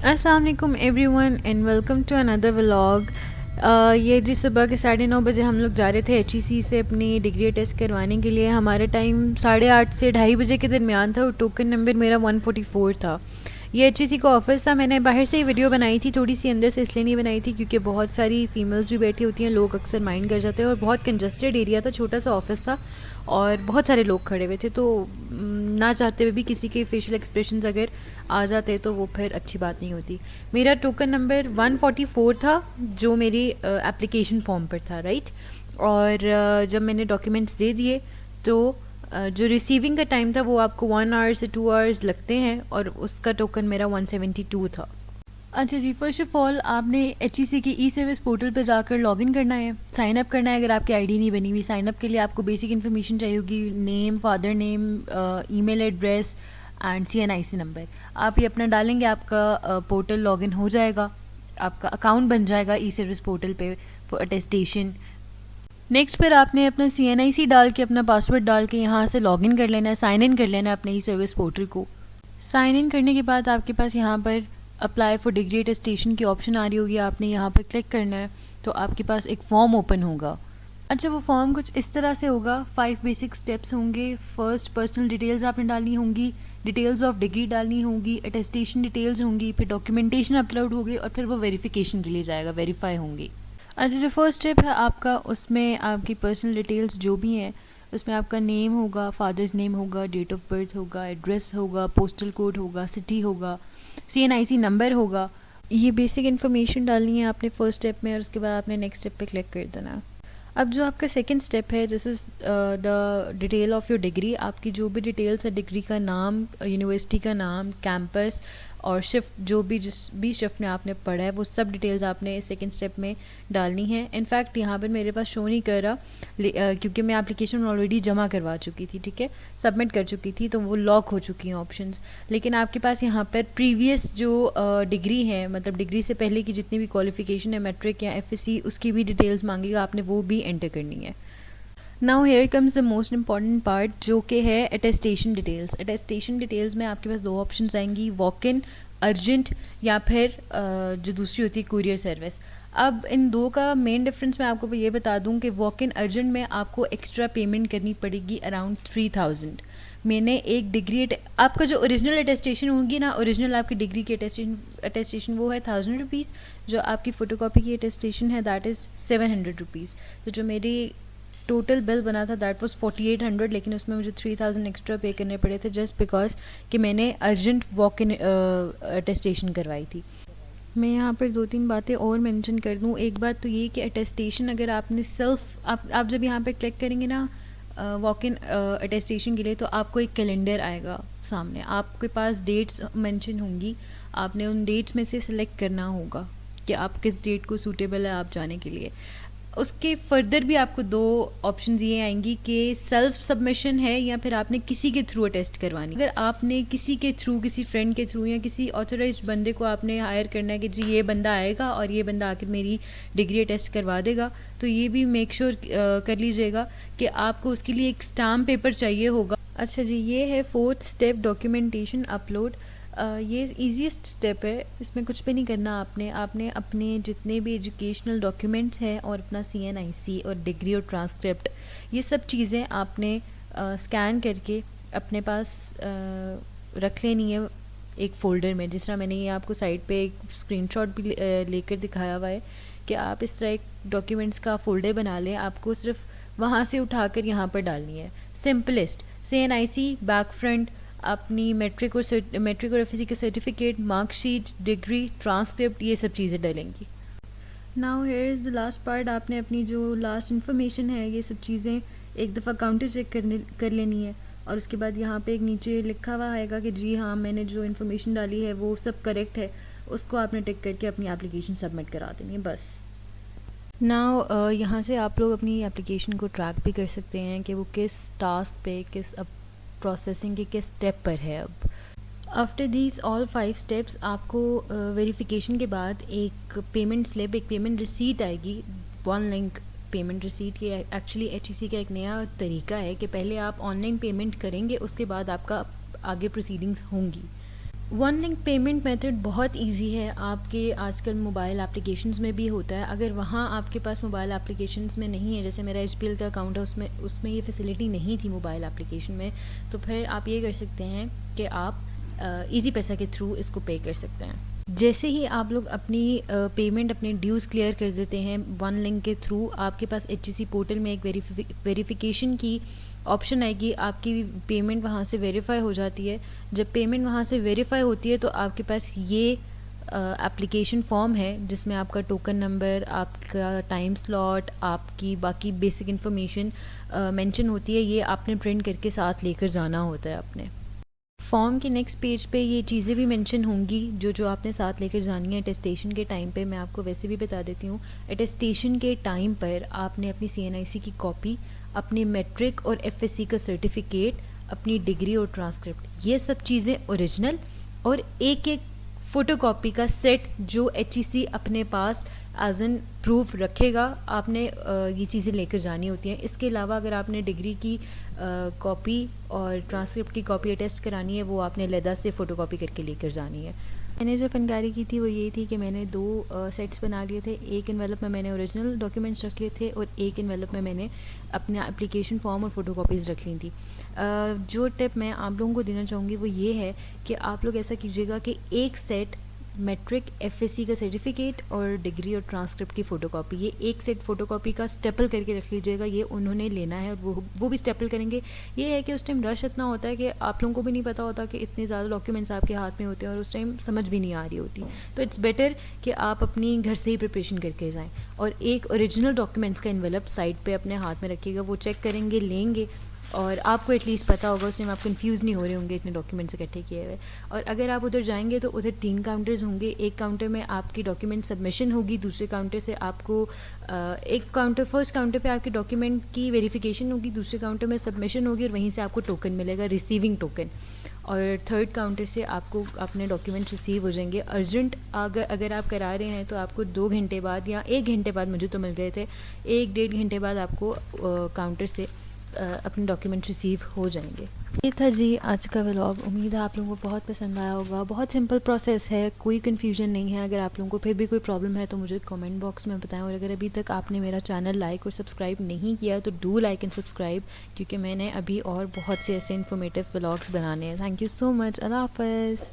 अस्सलाम वालेकुम everyone and welcome to another vlog. ये जी सुबह के 9:30 बजे हम लोग जा रहे थे HEC से अपनी डिग्री टेस्ट करवाने के लिए। हमारा टाइम 8:30 से 2:30 बजे के दरमियान था और टोकन नंबर मेरा 144 था। ये HEC का ऑफिस था। मैंने बाहर से ही वीडियो बनाई थी, थोड़ी सी अंदर से इसलिए नहीं बनाई थी क्योंकि बहुत सारी फीमेल्स भी बैठी होती हैं, लोग अक्सर माइंड कर जाते हैं और बहुत कंजस्टेड एरिया था, छोटा सा ऑफिस था और बहुत सारे लोग खड़े हुए थे, तो ना चाहते हुए भी किसी के फेशियल एक्सप्रेशंस अगर आ जाते तो वो फिर अच्छी बात नहीं होती। मेरा टोकन नंबर 144 था जो मेरी एप्लीकेशन फॉर्म पर था, राइट। और जब मैंने डॉक्यूमेंट्स दे दिए तो जो रिसीविंग का टाइम था वो आपको 1 आवर से 2 आवर्स लगते हैं और उसका टोकन मेरा 172 था। अच्छा जी, फर्स्ट ऑफ़ ऑल आपने HEC की सर्विस पोर्टल पे जाकर लॉगिन करना है, साइन अप करना है। अगर आपकी आईडी नहीं बनी हुई, साइन अप के लिए आपको बेसिक इन्फॉर्मेशन चाहिए होगी, name, father name, email address and CNIC number. आप ये अपना डालेंगे, आपका पोर्टल लॉगिन हो जाएगा, आपका अकाउंट बन जाएगा सर्विस पोर्टल पे फॉर अटेस्टेशन। नेक्स्ट फिर आपने अपना CNIC डाल के, अपना पासवर्ड डाल के यहाँ से लॉगिन कर लेना है, साइन इन कर लेना है अपने सर्विस पोर्टल को। साइन इन करने के बाद आपके पास यहाँ पर अप्लाई फॉर डिग्री अटेस्टेशन की ऑप्शन आ रही होगी, आपने यहाँ पर क्लिक करना है तो आपके पास एक फॉर्म ओपन होगा। अच्छा, वो फॉर्म कुछ इस तरह से होगा। 5 बेसिक स्टेप्स होंगे। फर्स्ट, पर्सनल डिटेल्स आपने डालनी होंगी, डिटेल्स ऑफ डिग्री डालनी होंगी, अटेस्टेशन डिटेल्स होंगी, फिर डॉक्यूमेंटेशन अपलोड होगी और फिर वो वेरिफिकेशन के लिए जाएगा, वेरीफाई होंगी। अच्छा, जो फर्स्ट स्टेप है आपका, उसमें आपकी पर्सनल डिटेल्स जो भी हैं उसमें आपका नेम होगा, फादर्स नेम होगा, डेट ऑफ बर्थ होगा, एड्रेस होगा, पोस्टल कोड होगा, सिटी होगा, CNIC नंबर होगा। ये बेसिक इन्फॉर्मेशन डालनी है आपने फर्स्ट स्टेप में और उसके बाद आपने नेक्स्ट स्टेप पे क्लिक कर देना है। अब जो आपका सेकंड स्टेप है, this is the detail of your degree. आपकी जो भी डिटेल्स है, डिग्री का नाम, यूनिवर्सिटी का नाम, कैंपस और शिफ्ट, जो भी जिस भी शिफ्ट में आपने पढ़ा है वो सब डिटेल्स आपने सेकंड स्टेप में डालनी है। इनफैक्ट यहाँ पर मेरे पास शो नहीं कर रहा क्योंकि मैं एप्लीकेशन ऑलरेडी जमा करवा चुकी थी, ठीक है, सबमिट कर चुकी थी, तो वो लॉक हो चुकी हैं ऑप्शंस। लेकिन आपके पास यहाँ पर प्रीवियस जो डिग्री है, मतलब डिग्री से पहले की जितनी भी क्वालिफिकेशन है, मैट्रिक या FSC, उसकी भी डिटेल्स मांगेगा, आपने वो भी एंटर करनी है। Now here comes the most important part जो कि है अटेस्टेशन डिटेल्स। अटेस्टेशन डिटेल्स में आपके पास 2 ऑप्शंस आएंगी, वॉक इन, अर्जेंट, या फिर जो दूसरी होती है कुरियर सर्विस। अब इन दो का मेन डिफरेंस मैं आपको ये बता दूं कि वॉक इन अर्जेंट में आपको एक्स्ट्रा पेमेंट करनी पड़ेगी अराउंड 3000। मैंने एक डिग्री, आपका जो ओरिजिनल अटेस्टेशन होगी ना, ओरिजिनल आपकी डिग्री की अटेस्टेशन वो है 1000 रुपीज़। जो आपकी फ़ोटोकॉपी की अटेस्टेशन है दैट इज़ 700 रुपीज़। तो जो मेरी टोटल बिल बना था दैट वाज 4800, लेकिन उसमें मुझे 3000 एक्स्ट्रा पे करने पड़े थे जस्ट बिकॉज कि मैंने अर्जेंट वॉक इन अटेस्टेशन करवाई थी। मैं यहाँ पर 2-3 बातें और मेंशन कर दूँ। एक बात तो ये कि अटेस्टेशन अगर आपने सेल्फ, आप जब यहाँ पे क्लिक करेंगे ना वॉक इन अटेस्टेशन के लिए, तो आपको एक कैलेंडर आएगा सामने, आपके पास डेट्स मेंशन होंगी, आपने उन डेट्स में से सिलेक्ट करना होगा कि आप किस डेट को सूटेबल है आप जाने के लिए। उसके फर्दर भी आपको 2 ऑप्शंस ये आएंगी कि सेल्फ सबमिशन है या फिर आपने किसी के थ्रू अटेस्ट करवानी। अगर आपने किसी के थ्रू, किसी फ्रेंड के थ्रू या किसी ऑथराइज्ड बंदे को आपने हायर करना है कि जी ये बंदा आएगा और ये बंदा आकर मेरी डिग्री अटेस्ट करवा देगा, तो ये भी मेक श्योर कर लीजिएगा कि आपको उसके लिए एक स्टाम्प पेपर चाहिए होगा। अच्छा जी, ये है 4th स्टेप, डॉक्यूमेंटेशन अपलोड। ये ईजीएस्ट स्टेप है, इसमें कुछ भी नहीं करना आपने अपने जितने भी एजुकेशनल डॉक्यूमेंट्स हैं और अपना CNIC और डिग्री और ट्रांसक्रिप्ट, ये सब चीज़ें आपने स्कैन करके अपने पास रख लेनी है एक फ़ोल्डर में। जिस तरह मैंने ये आपको साइड पे एक स्क्रीनशॉट भी लेकर दिखाया हुआ है कि आप इस तरह एक डॉक्यूमेंट्स का फ़ोल्डर बना लें, आपको सिर्फ वहाँ से उठाकर यहाँ पर डालनी है। सिंपलेस्ट CNIC, बैक फ्रंट, अपनी मैट्रिक और FSC के सर्टिफिकेट, मार्कशीट, डिग्री, ट्रांसक्रिप्ट, ये सब चीज़ें डलेंगी। Now here is the last part. आपने अपनी जो लास्ट इन्फॉर्मेशन है, ये सब चीज़ें एक दफ़ा काउंटर चेक कर लेनी है और उसके बाद यहाँ पे एक नीचे लिखा हुआ आएगा कि जी हाँ, मैंने जो इन्फॉर्मेशन डाली है वो सब करेक्ट है, उसको आपने टिक करके अपनी एप्लीकेशन सबमिट करा देनी है, बस। नाउ यहाँ से आप लोग अपनी एप्लीकेशन को ट्रैक भी कर सकते हैं कि वो किस टास्क पे, किस प्रोसेसिंग के किस स्टेप पर है। अब आफ्टर दीज ऑल 5 स्टेप्स आपको वेरिफिकेशन के बाद एक पेमेंट स्लिप, एक पेमेंट रिसीट आएगी, 1 लिंक पेमेंट रिसीट। ये एक्चुअली HEC का एक नया तरीका है कि पहले आप ऑनलाइन पेमेंट करेंगे, उसके बाद आपका आगे प्रोसीडिंग्स होंगी। वन लिंक पेमेंट मेथड बहुत इजी है, आपके आजकल मोबाइल एप्लीकेशंस में भी होता है। अगर वहाँ आपके पास मोबाइल एप्लीकेशंस में नहीं है, जैसे मेरा HPL का अकाउंट है, उसमें ये फैसिलिटी नहीं थी मोबाइल एप्लीकेशन में, तो फिर आप ये कर सकते हैं कि आप ईजी पैसा के थ्रू इसको पे कर सकते हैं। जैसे ही आप लोग अपनी पेमेंट अपने ड्यूज़ क्लियर कर देते हैं वन लिंक के थ्रू, आपके पास HEC पोर्टल में एक वेरिफिकेशन की ऑप्शन आएगी, आपकी पेमेंट वहाँ से वेरीफाई हो जाती है। जब पेमेंट वहाँ से वेरीफाई होती है तो आपके पास ये एप्लीकेशन फॉर्म है जिसमें आपका टोकन नंबर, आपका टाइम स्लॉट, आपकी बाकी बेसिक इन्फॉर्मेशन मेंशन होती है। ये आपने प्रिंट करके साथ लेकर जाना होता है अपने। फॉर्म के नेक्स्ट पेज पे ये चीज़ें भी मेंशन होंगी जो आपने साथ लेकर जानी है अटेस्टेशन के टाइम पे। मैं आपको वैसे भी बता देती हूँ, अटेस्टेशन के टाइम पर आपने अपनी CNIC की कॉपी, अपनी मैट्रिक और FSC का सर्टिफिकेट, अपनी डिग्री और ट्रांसक्रिप्ट, ये सब चीज़ें ओरिजिनल और एक एक फ़ोटोकॉपी का सेट जो HEC अपने पास एज एन प्रूफ रखेगा, आपने ये चीज़ें लेकर जानी होती हैं। इसके अलावा अगर आपने डिग्री की कॉपी और ट्रांसक्रिप्ट की कॉपी अटेस्ट करानी है, वो आपने अलहदा से फ़ोटोकॉपी करके लेकर जानी है। मैंने जो फ़नकारी की थी वो ये थी कि मैंने 2 सेट्स बना लिए थे। एक इन्वेलप में मैंने ओरिजिनल डॉक्यूमेंट्स रख लिए थे और एक इन्वेलप में मैंने अपना एप्लीकेशन फॉर्म और फ़ोटोकॉपीज़ रख ली थी। जो टिप मैं आप लोगों को देना चाहूँगी वो ये है कि आप लोग ऐसा कीजिएगा कि एक सेट मैट्रिक, FSC का सर्टिफिकेट और डिग्री और ट्रांसक्रिप्ट की फ़ोटोकॉपी, ये एक सेट फ़ोटोकॉपी का स्टेपल करके रख लीजिएगा। ये उन्होंने लेना है और वो भी स्टेपल करेंगे। ये है कि उस टाइम रश इतना होता है कि आप लोगों को भी नहीं पता होता कि इतने ज़्यादा डॉक्यूमेंट्स आपके हाथ में होते हैं और उस टाइम समझ भी नहीं आ रही होती। तो इट्स बेटर कि आप अपनी घर से ही प्रिपरेशन करके जाएँ और एक ओरिजिनल डॉक्यूमेंट्स का एनवेलप साइड पर अपने हाथ में रखिएगा। वो चेक करेंगे, लेंगे और आपको एटलीस्ट पता होगा, उस टाइम आप कंफ्यूज नहीं हो रहे होंगे इतने डॉक्यूमेंट्स इकट्ठे किए हुए। और अगर आप उधर जाएंगे तो उधर 3 काउंटर्स होंगे। एक काउंटर में आपकी डॉक्यूमेंट सबमिशन होगी, दूसरे काउंटर से आपको फर्स्ट काउंटर पे आपके डॉक्यूमेंट की वेरिफिकेशन होगी, दूसरे काउंटर में सबमिशन होगी और वहीं से आपको टोकन मिलेगा, रिसीविंग टोकन। और थर्ड काउंटर से आपको अपने डॉक्यूमेंट्स रिसीव हो जाएंगे। अर्जेंट अगर आप करा रहे हैं तो आपको 2 घंटे बाद या 1 घंटे बाद, मुझे तो मिल गए थे 1-1.5 घंटे बाद आपको काउंटर से अपने डॉक्यूमेंट रिसीव हो जाएंगे। ये था जी आज का व्लॉग। उम्मीद है आप लोगों को बहुत पसंद आया होगा। बहुत सिंपल प्रोसेस है, कोई कन्फ्यूजन नहीं है। अगर आप लोगों को फिर भी कोई प्रॉब्लम है तो मुझे कमेंट बॉक्स में बताएं। और अगर अभी तक आपने मेरा चैनल लाइक और सब्सक्राइब नहीं किया तो डू लाइक एंड सब्सक्राइब, क्योंकि मैंने अभी और बहुत से ऐसे इन्फॉर्मेटिव व्लॉग्स बनाने हैं। Thank you so much. अल्लाह हाफ़िज़।